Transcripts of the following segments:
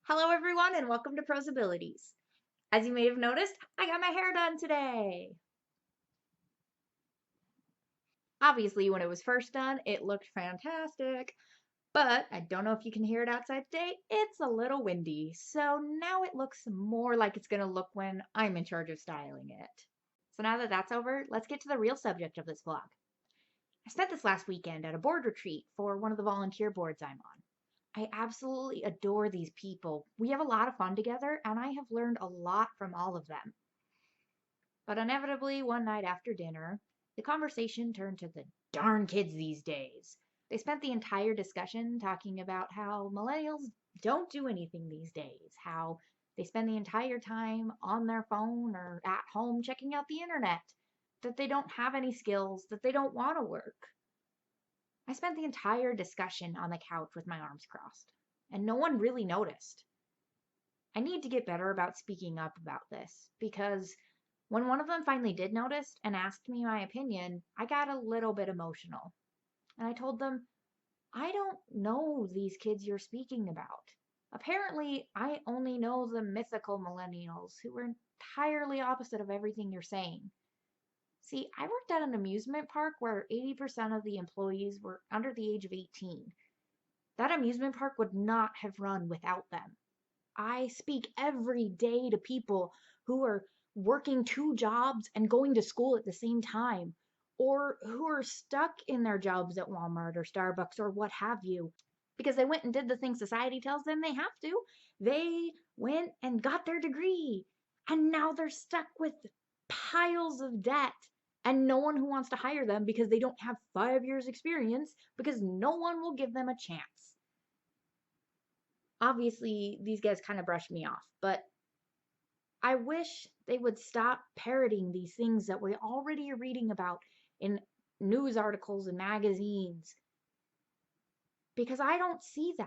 Hello, everyone, and welcome to Pros Abilities. As you may have noticed, I got my hair done today. Obviously, when it was first done, it looked fantastic, but I don't know if you can hear it outside today. It's a little windy, so now it looks more like it's going to look when I'm in charge of styling it. So now that that's over, let's get to the real subject of this vlog. I spent this last weekend at a board retreat for one of the volunteer boards I'm on. I absolutely adore these people. We have a lot of fun together, and I have learned a lot from all of them. But inevitably, one night after dinner, the conversation turned to the darn kids these days. They spent the entire discussion talking about how millennials don't do anything these days, how they spend the entire time on their phone or at home checking out the internet, that they don't have any skills, that they don't want to work. I spent the entire discussion on the couch with my arms crossed, and no one really noticed. I need to get better about speaking up about this because when one of them finally did notice and asked me my opinion, I got a little bit emotional. And I told them, I don't know these kids you're speaking about. Apparently, I only know the mythical millennials who are entirely opposite of everything you're saying. See, I worked at an amusement park where 80% of the employees were under the age of 18. That amusement park would not have run without them. I speak every day to people who are working two jobs and going to school at the same time, or who are stuck in their jobs at Walmart or Starbucks or what have you, because they went and did the thing society tells them they have to. They went and got their degree, and now they're stuck with piles of debt and no one who wants to hire them because they don't have 5 years experience because no one will give them a chance. Obviously, these guys kind of brushed me off, but I wish they would stop parroting these things that we already are reading about in news articles and magazines because I don't see that.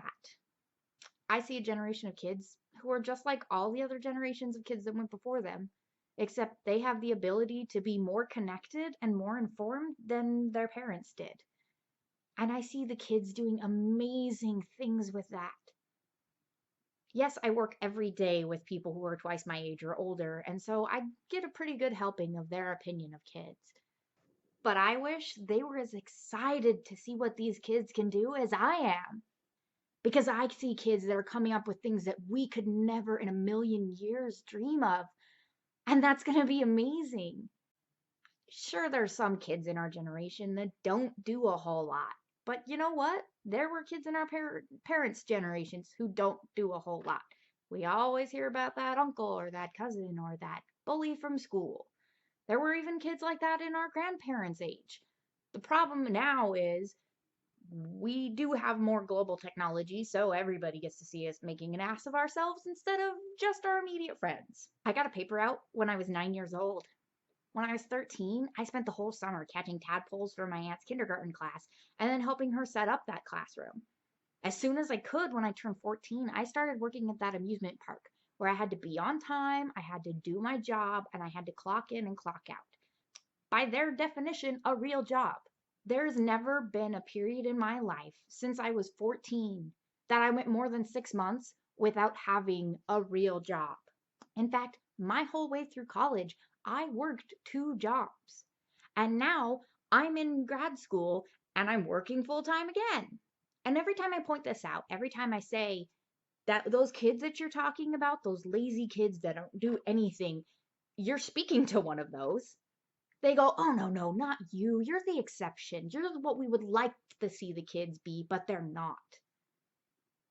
I see a generation of kids who are just like all the other generations of kids that went before them, except they have the ability to be more connected and more informed than their parents did. And I see the kids doing amazing things with that. Yes, I work every day with people who are twice my age or older, and so I get a pretty good helping of their opinion of kids. But I wish they were as excited to see what these kids can do as I am. Because I see kids that are coming up with things that we could never in a million years dream of. And that's going to be amazing. Sure, there's some kids in our generation that don't do a whole lot. But you know what? There were kids in our parents' generations who don't do a whole lot. We always hear about that uncle or that cousin or that bully from school. There were even kids like that in our grandparents' age. The problem now is we do have more global technology, so everybody gets to see us making an ass of ourselves instead of just our immediate friends. I got a paper out when I was 9 years old. When I was 13, I spent the whole summer catching tadpoles for my aunt's kindergarten class and then helping her set up that classroom. As soon as I could, when I turned 14, I started working at that amusement park where I had to be on time, I had to do my job, and I had to clock in and clock out. By their definition, a real job. There's never been a period in my life since I was 14 that I went more than 6 months without having a real job. In fact, my whole way through college, I worked two jobs. And now I'm in grad school and I'm working full time again. And every time I point this out, every time I say that those kids that you're talking about, those lazy kids that don't do anything, you're speaking to one of those. They go, oh, no, no, not you. You're the exception. You're what we would like to see the kids be, but they're not.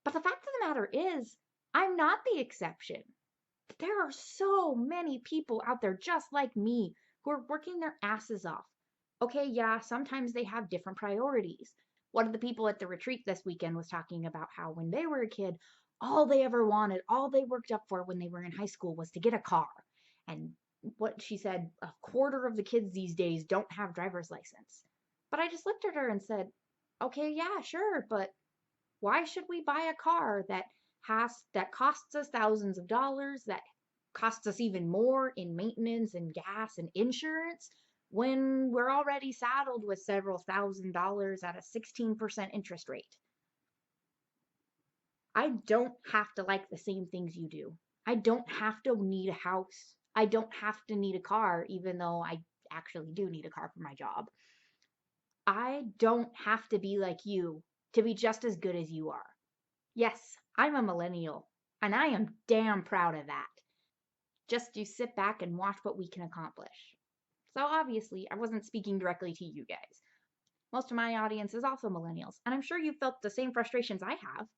But the fact of the matter is, I'm not the exception. There are so many people out there just like me who are working their asses off. Okay, yeah, sometimes they have different priorities. One of the people at the retreat this weekend was talking about how when they were a kid, all they ever wanted, all they worked up for when they were in high school was to get a car. And what she said, a quarter of the kids these days don't have driver's license. But I just looked at her and said, okay, yeah, sure, but why should we buy a car that costs us thousands of dollars, that costs us even more in maintenance and gas and insurance when we're already saddled with several $1,000s at a 16% interest rate? I don't have to like the same things you do. I don't have to need a house. I don't have to need a car, even though I actually do need a car for my job. I don't have to be like you to be just as good as you are. Yes, I'm a millennial, and I am damn proud of that. Just you sit back and watch what we can accomplish. So obviously, I wasn't speaking directly to you guys. Most of my audience is also millennials, and I'm sure you felt the same frustrations I have.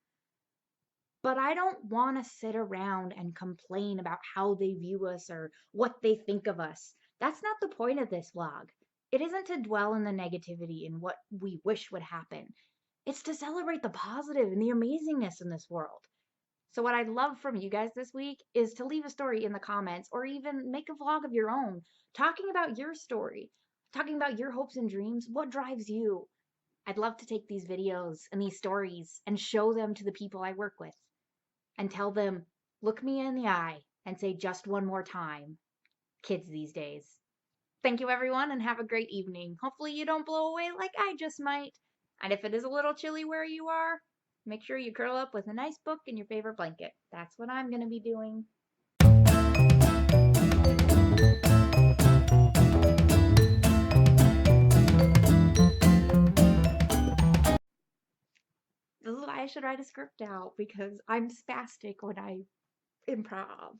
But I don't want to sit around and complain about how they view us or what they think of us. That's not the point of this vlog. It isn't to dwell in the negativity and what we wish would happen. It's to celebrate the positive and the amazingness in this world. So what I'd love from you guys this week is to leave a story in the comments or even make a vlog of your own, talking about your story, talking about your hopes and dreams, what drives you. I'd love to take these videos and these stories and show them to the people I work with and tell them, look me in the eye and say just one more time, kids these days. Thank you, everyone, and have a great evening. Hopefully you don't blow away like I just might. And if it is a little chilly where you are, make sure you curl up with a nice book and your favorite blanket. That's what I'm going to be doing. This is why I should write a script out, because I'm spastic when I improv.